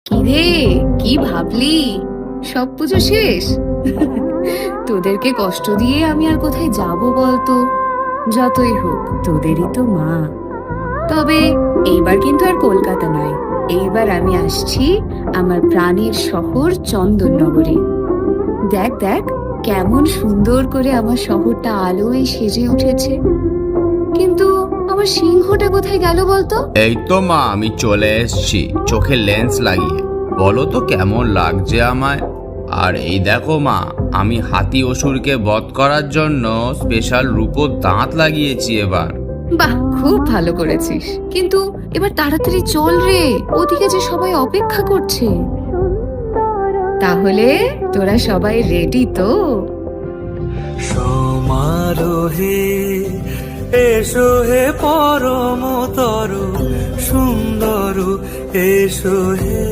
কিরে, কি ভাবলি? সব পুজো শেষ? তোদেরকে কষ্ট দিয়ে আমি আর কোথায় যাব বলতো? যতই হোক তোদেরই তো মা। তবে এইবার কিন্তু আর কলকাতা নয়, এইবার আমি আসছি আমার প্রাণের শহর চন্দননগরে। দেখ দেখ, কেমন সুন্দর করে আমার শহরটা আলোয় সেজে উঠেছে। কিন্তু আমার সিংহটা কোথায় গেল বলতো? এই তো মা, আমি চলে এসেছি চোখে লেন্স লাগিয়ে। বলো তো কেমন লাগছে আমায়? আর এই দেখো মা, আমি হাতি অসুরকে বধ করার জন্য স্পেশাল রূপোর দাঁত লাগিয়েছি এবার। বাহ, খুব ভালো করেছিস। কিন্তু এবার তাড়াতাড়ি চল রে, ওদিকে যে সবাই অপেক্ষা করছে। তাহলে তোরা সবাই রেডি তো? সমারোহে এসো হে পরমতর সুন্দর, এসো হে।